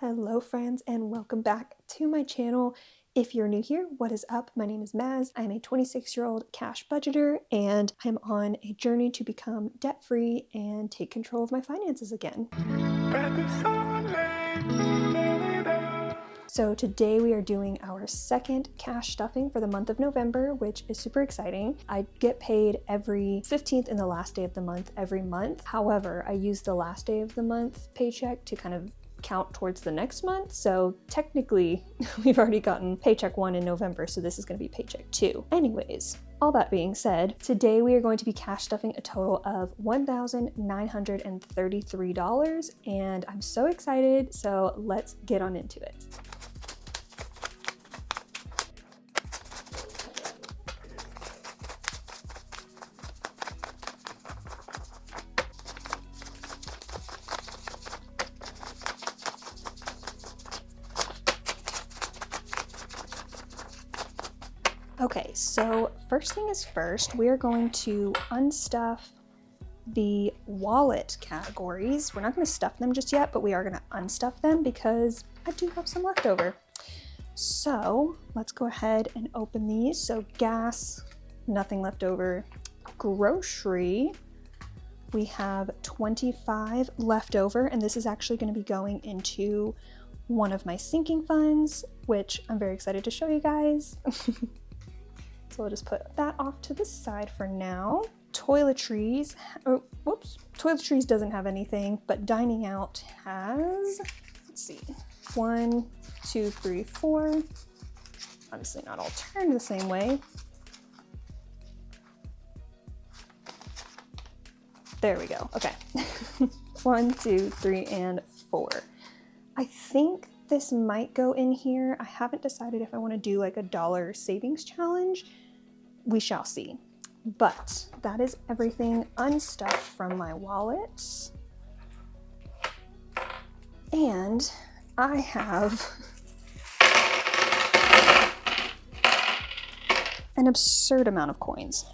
Hello friends and welcome back to my channel. If you're new here, what is up? My name is Maz. I'm a 26-year-old cash budgeter and I'm on a journey to become debt-free and take control of my finances again. So today we are doing our second cash stuffing for the month of November, which is super exciting. I get paid every 15th and the last day of the month every month. However, I use the last day of the month paycheck to kind of count towards the next month. So technically we've already gotten paycheck 1 in November, so this is going to be paycheck 2. Anyways, all that being said, today we are going to be cash stuffing a total of $1,933 and I'm so excited, so let's get on into it. Okay, so first thing is first, we are going to unstuff the wallet categories. We're not going to stuff them just yet, but we are going to unstuff them because I do have some left over. So let's go ahead and open these. So gas, nothing left over. Grocery, we have 25 left over, and this is actually going to be going into one of my sinking funds, which I'm very excited to show you guys. So we'll just put that off to the side for now. Toiletries, oh, whoops. Toiletries doesn't have anything, but dining out has, let's see, 1, 2, 3, 4. Obviously not all turned the same way. There we go, okay. 1, 2, 3, and 4. I think this might go in here. I haven't decided if I want to do like a dollar savings challenge. We shall see. But that is everything unstuffed from my wallet. And I have an absurd amount of coins.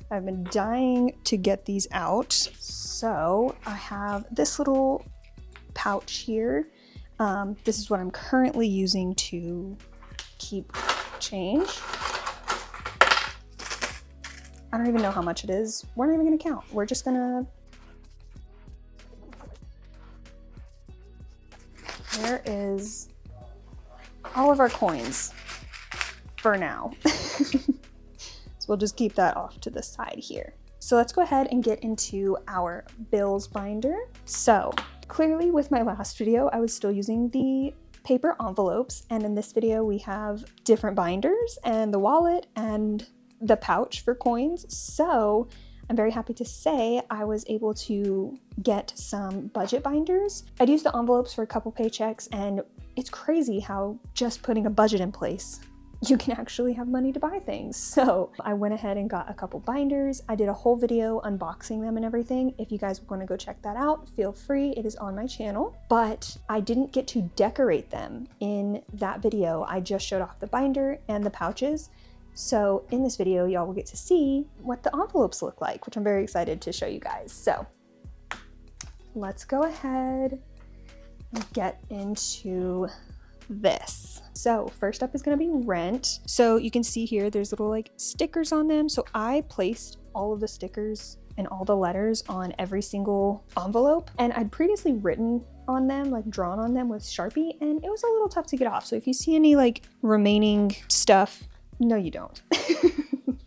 I've been dying to get these out. So I have this little pouch here. This is what I'm currently using to keep change. I don't even know how much it is. We're not even gonna count. We're just gonna... There is all of our coins for now. So we'll just keep that off to the side here. So let's go ahead and get into our bills binder. So clearly with my last video, I was still using the paper envelopes, and in this video we have different binders and the wallet and the pouch for coins. So I'm very happy to say I was able to get some budget binders. I'd used the envelopes for a couple paychecks, and it's crazy how just putting a budget in place, you can actually have money to buy things. So I went ahead and got a couple binders. I did a whole video unboxing them and everything. If you guys want to go check that out, feel free. It is on my channel. But I didn't get to decorate them in that video. I just showed off the binder and the pouches. So in this video, y'all will get to see what the envelopes look like, which I'm very excited to show you guys. So let's go ahead and get into this. So first up is going to be rent. So you can see here, there's little like stickers on them. So I placed all of the stickers and all the letters on every single envelope. And I'd previously written on them, like drawn on them with Sharpie, and it was a little tough to get off. So if you see any like remaining stuff, no, you don't.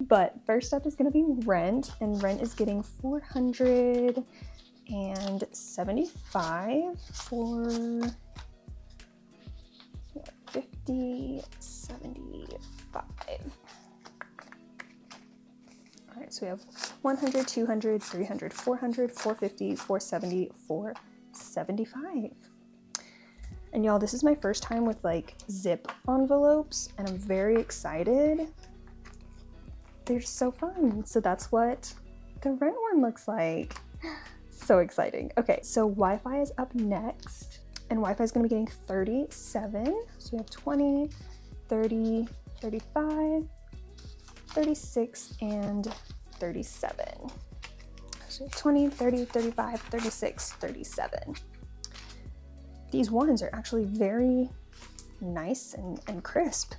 But first up is going to be rent, and rent is getting $475 for 50, 75. All right, so we have 100, 200, 300, 400, 450, 470, 475. And y'all, this is my first time with like zip envelopes, and I'm very excited. They're so fun. So that's what the rent one looks like. So exciting. Okay, so Wi-Fi is up next, and Wi-Fi is gonna be getting 37. So we have 20, 30, 35, 36, and 37. So 20, 30, 35, 36, 37. these ones are actually very nice and crisp.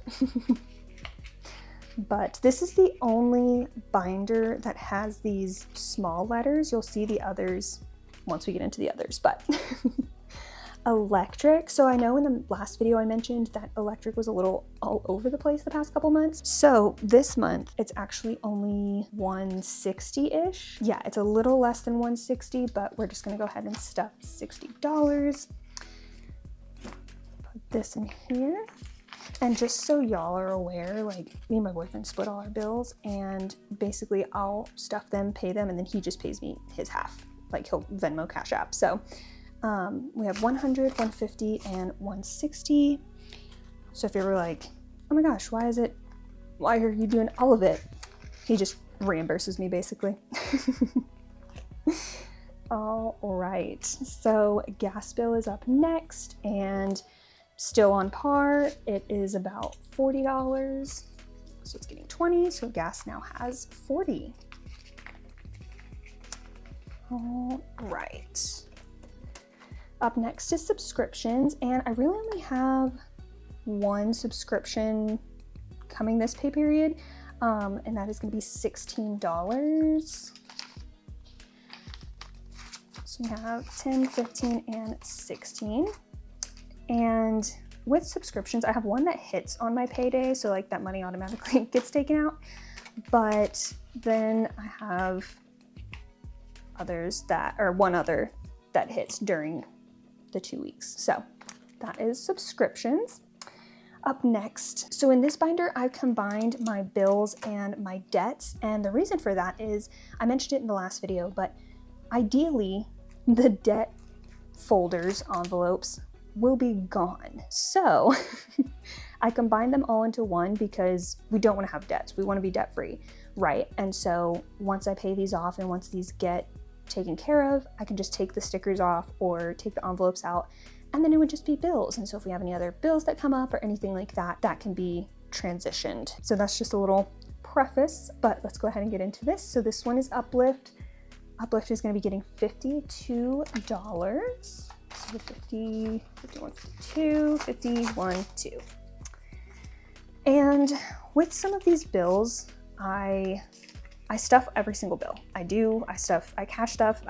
But this is the only binder that has these small letters. You'll see the others once we get into the others, but electric. So I know in the last video I mentioned that electric was a little all over the place the past couple months. So this month it's actually only 160-ish. Yeah, it's a little less than 160, but we're just gonna go ahead and stuff $60. Put this in here. And just so y'all are aware, like me and my boyfriend split all our bills, and basically I'll stuff them, pay them, and then he just pays me his half. Like he'll Venmo, Cash App. So we have 100, 150, and 160. So if you're ever like, oh my gosh, why are you doing all of it? He just reimburses me basically. All right, so gas bill is up next, and still on par. It is about $40. So it's getting 20, so gas now has 40. All right. Up next is subscriptions, and I really only have one subscription coming this pay period, and that is going to be $16. So we have 10, 15, and 16. And with subscriptions, I have one that hits on my payday, so like that money automatically gets taken out. But then I have others one other that hits during the 2 weeks. So that is subscriptions. Up next, so in this binder, I've combined my bills and my debts. And the reason for that is, I mentioned it in the last video, but ideally the debt folders, envelopes, will be gone. So I combined them all into one because we don't want to have debts. We want to be debt free, right? And so once I pay these off and once these get taken care of, I can just take the stickers off or take the envelopes out, and then it would just be bills. And so if we have any other bills that come up or anything like that, that can be transitioned. So that's just a little preface, but let's go ahead and get into this. So this one is Uplift. Uplift is going to be getting $52. So 50, 51, 52, 51, 2. And with some of these bills, I stuff every single bill. I cash stuff,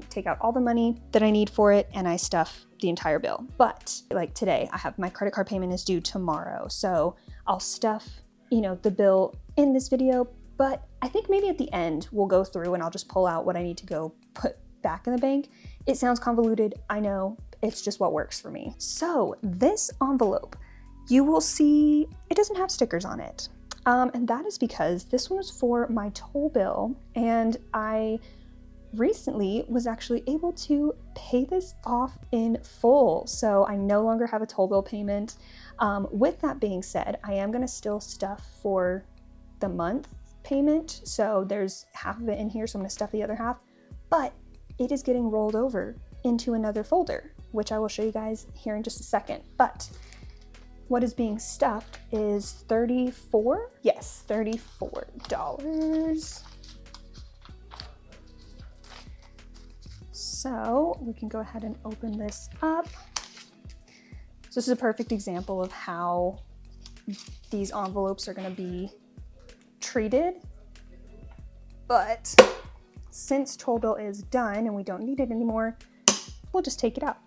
take out all the money that I need for it, and I stuff the entire bill. But like today, my credit card payment is due tomorrow. So I'll stuff, the bill in this video, but I think maybe at the end we'll go through and I'll just pull out what I need to go put back in the bank. It sounds convoluted, I know, it's just what works for me. So this envelope, you will see it doesn't have stickers on it. And that is because this one was for my toll bill, and I recently was actually able to pay this off in full. So I no longer have a toll bill payment. With that being said, I am gonna still stuff for the month payment. So there's half of it in here, so I'm gonna stuff the other half, but it is getting rolled over into another folder, which I will show you guys here in just a second. But what is being stuffed is $34. Yes, $34. So we can go ahead and open this up. So this is a perfect example of how these envelopes are going to be treated. But since toll bill is done and we don't need it anymore, we'll just take it out.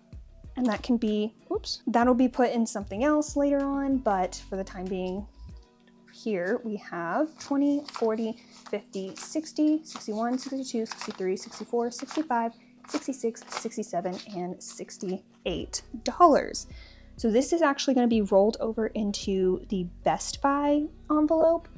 And that can be, that'll be put in something else later on, but for the time being, here we have 20, 40, 50, 60, 61, 62, 63, 64, 65, 66, 67, and $68. So this is actually going to be rolled over into the Best Buy envelope,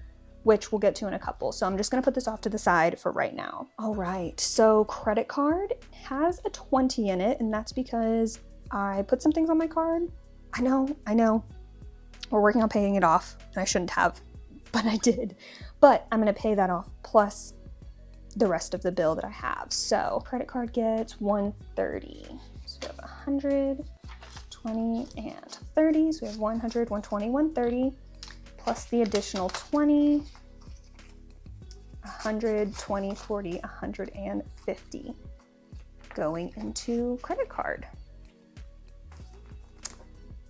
which we'll get to in a couple. So I'm just going to put this off to the side for right now. All right, so credit card has a 20 in it, and that's because I put some things on my card. I know. We're working on paying it off, and I shouldn't have, but I did. But I'm gonna pay that off plus the rest of the bill that I have. So credit card gets $130. So we have 100, 20, and 30. So we have 100, 120, 130, plus the additional 20, 100, 20, 40, 150 going into credit card.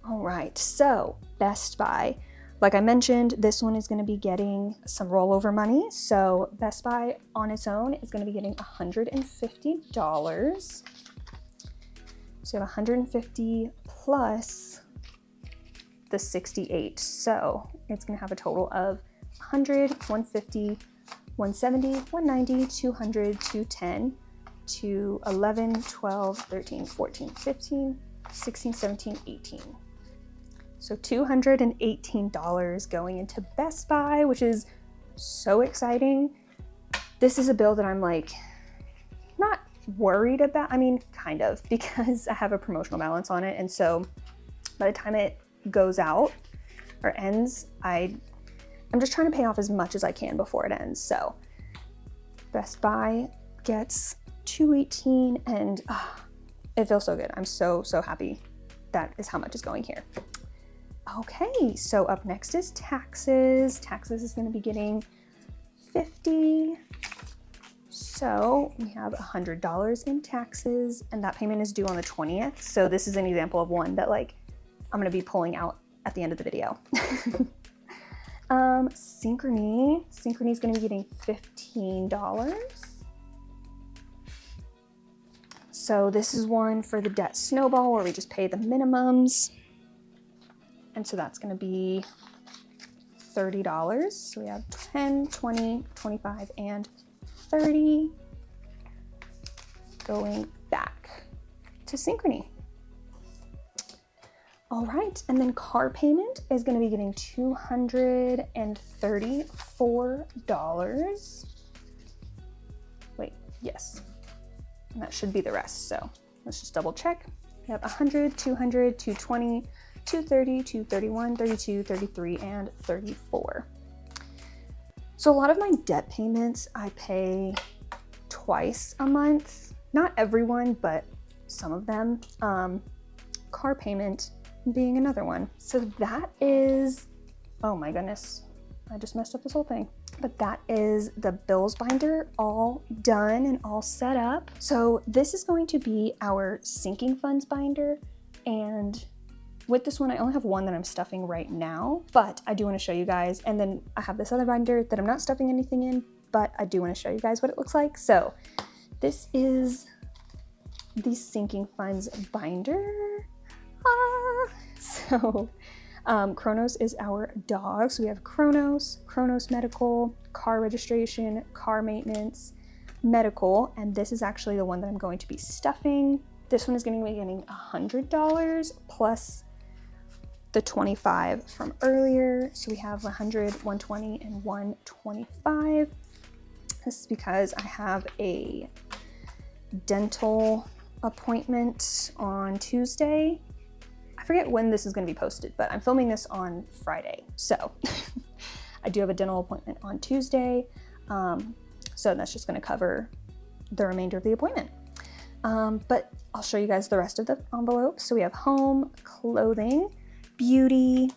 All right, so Best Buy. Like I mentioned, this one is going to be getting some rollover money. So Best Buy on its own is going to be getting $150. So you have 150 plus the 68. So it's going to have a total of 100, 150, 170, 190, 200, 210, to 11, 12, 13, 14, 15, 16, 17, 18. So $218 going into Best Buy, which is so exciting. This is a bill that I'm like not worried about. I mean, kind of, because I have a promotional balance on it. And so by the time it goes out or ends, I'm just trying to pay off as much as I can before it ends. So Best Buy gets $218 and it feels so good. I'm so happy. That is how much is going here. Okay, so up next is taxes. Taxes is going to be getting $50. So we have $100 in taxes, and that payment is due on the 20th. So this is an example of one that like I'm going to be pulling out at the end of the video. Synchrony is going to be getting $15. So this is one for the debt snowball where we just pay the minimums. And so that's going to be $30. So we have 10, 20, 25, and 30 going back to Synchrony. All right, and then car payment is going to be getting $234. Wait, yes. And that should be the rest. So let's just double check. We have 100, 200, 220, 230, 231, 32, 33, and 34. So a lot of my debt payments I pay twice a month. Not everyone, but some of them. Car payment being another one. So that is, oh my goodness, I just messed up this whole thing. But that is the bills binder all done and all set up. So this is going to be our sinking funds binder. And with this one, I only have one that I'm stuffing right now, but I do want to show you guys. And then I have this other binder that I'm not stuffing anything in, but I do want to show you guys what it looks like. So this is the sinking funds binder. So Kronos is our dog. So we have Kronos medical, car registration, car maintenance, medical, and this is actually the one that I'm going to be stuffing. This one is going to be getting $100 plus the 25 from earlier. So we have 100, 120, and 125. This is because I have a dental appointment on Tuesday. I forget when this is going to be posted, but I'm filming this on Friday. So I do have a dental appointment on Tuesday. So that's just going to cover the remainder of the appointment. But I'll show you guys the rest of the envelope. So we have home, clothing, beauty,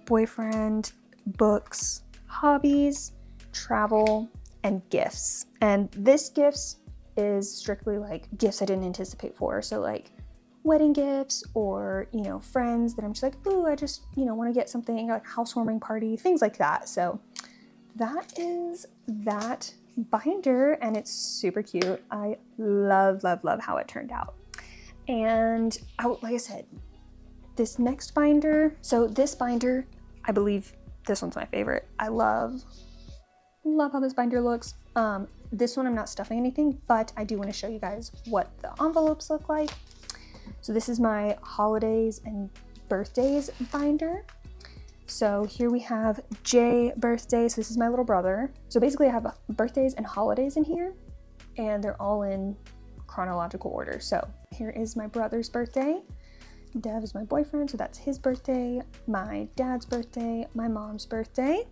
boyfriend, books, hobbies, travel, and gifts. And this gifts is strictly like gifts I didn't anticipate for. So like wedding gifts or, you know, friends that I'm just like, ooh, I just, you know, want to get something like housewarming party, things like that. So that is that binder and it's super cute. I love how it turned out. And like I said, this next binder, so this binder, I believe this one's my favorite. I love how this binder looks. This one I'm not stuffing anything, but I do want to show you guys what the envelopes look like. So this is my holidays and birthdays binder. So here we have J birthday. So this is my little brother. So basically I have birthdays and holidays in here and they're all in chronological order. So here is my brother's birthday. Dev is my boyfriend, so that's his birthday, my dad's birthday, my mom's birthday.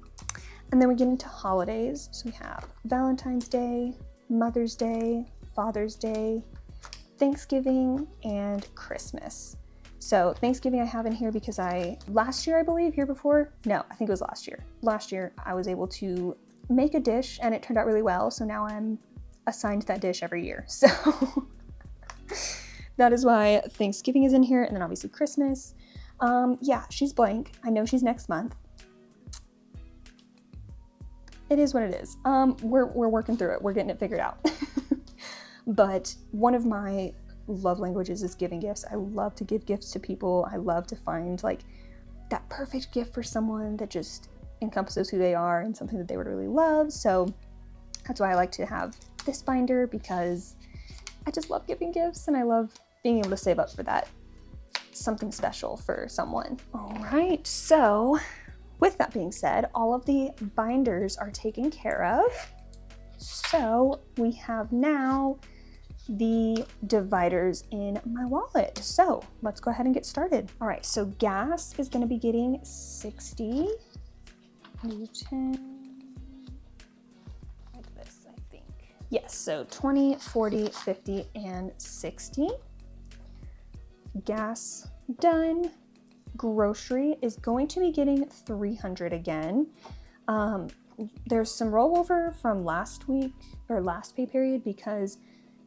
And then we get into holidays. So we have Valentine's Day, Mother's Day, Father's Day, Thanksgiving, and Christmas. So Thanksgiving I have in here because last year, I believe, year before, no, I think it was last year. Last year I was able to make a dish and it turned out really well. So now I'm assigned that dish every year. So that is why Thanksgiving is in here. And then obviously Christmas. Yeah, she's blank. I know she's next month. It is what it is. We're working through it. We're getting it figured out. But one of my love languages is giving gifts. I love to give gifts to people. I love to find like that perfect gift for someone that just encompasses who they are and something that they would really love. So that's why I like to have this binder, because I just love giving gifts and I love being able to save up for that something special for someone. All right, so with that being said, all of the binders are taken care of. So we have now the dividers in my wallet. So let's go ahead and get started. All right, so gas is gonna be getting 60, 10, like this, I think. Yes, so 20, 40, 50, and 60. Gas done. Grocery is going to be getting 300 again. There's some rollover from last week or last pay period, because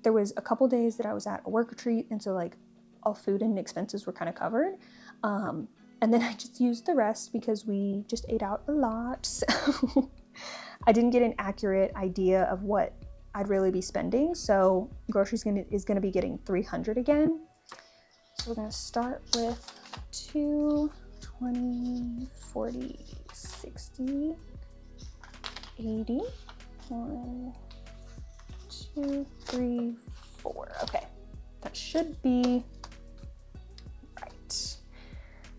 there was a couple days that I was at a work retreat, and so like all food and expenses were kind of covered. And then I just used the rest because we just ate out a lot. So I didn't get an accurate idea of what I'd really be spending. So groceries is gonna be getting 300 again. So we're gonna start with 2, 20, 40, 60, 80, 1, 2, 3, 4. Okay, that should be right.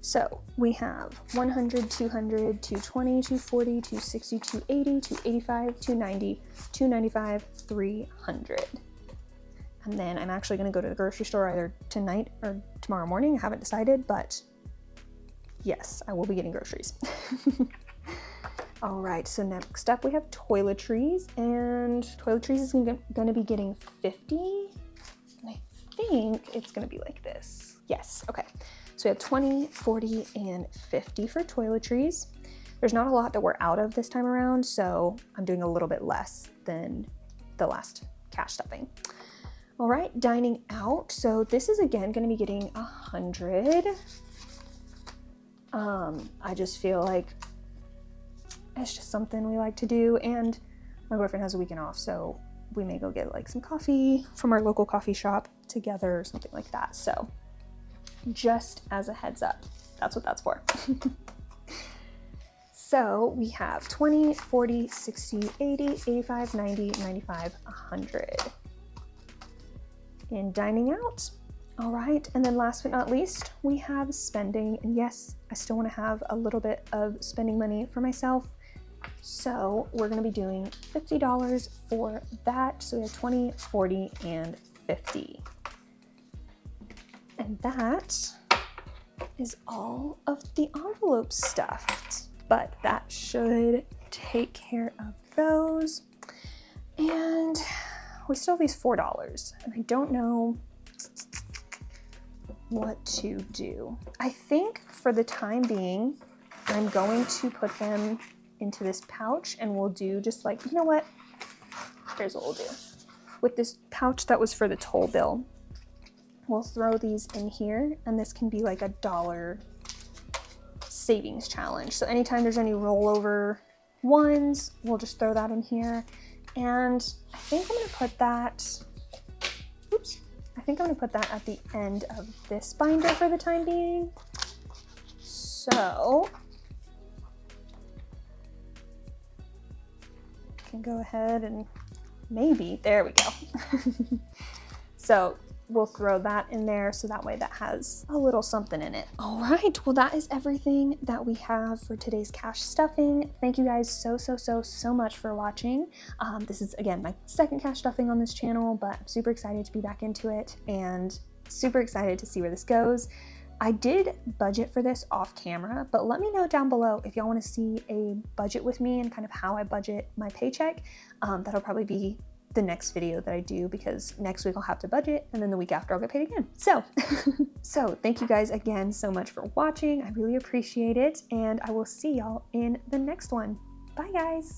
So we have 100, 200, 220, 240, 260, 280, 285, 290, 295, 300. And then I'm actually gonna go to the grocery store either tonight or tomorrow morning. I haven't decided, but yes, I will be getting groceries. All right, so next up we have toiletries, and toiletries is gonna be getting 50. And I think it's gonna be like this. Yes, okay. So we have 20, 40, and 50 for toiletries. There's not a lot that we're out of this time around, so I'm doing a little bit less than the last cash stuffing. All right, dining out. So this is again gonna be getting 100. I just feel like it's just something we like to do, and my boyfriend has a weekend off, so we may go get like some coffee from our local coffee shop together or something like that. So just as a heads up, that's what that's for. So we have 20, 40, 60, 80, 85, 90, 95, 100 in dining out. All right, and then last but not least, we have spending. And yes, I still want to have a little bit of spending money for myself. So we're going to be doing $50 for that. So we have 20, 40, and 50. And that is all of the envelope stuffed. But that should take care of those. And we still have these $4, and I don't know what to do. I think for the time being, I'm going to put them into this pouch, and we'll do just like, you know what? Here's what we'll do. With this pouch that was for the toll bill, we'll throw these in here, and this can be like a $1 savings challenge. So anytime there's any rollover ones, we'll just throw that in here. And I think I'm gonna put that, I think I'm gonna put that at the end of this binder for the time being. So I can go ahead and maybe, there we go. So we'll throw that in there, so that way that has a little something in it. All right, well, that is everything that we have for today's cash stuffing. Thank you guys so much for watching. This is, again, my second cash stuffing on this channel, but I'm super excited to be back into it and super excited to see where this goes. I did budget for this off camera, but let me know down below if y'all want to see a budget with me and kind of how I budget my paycheck. That'll probably be the next video that I do, because next week I'll have to budget, and then the week after I'll get paid again. So, thank you guys again so much for watching. I really appreciate it, and I will see y'all in the next one. Bye guys.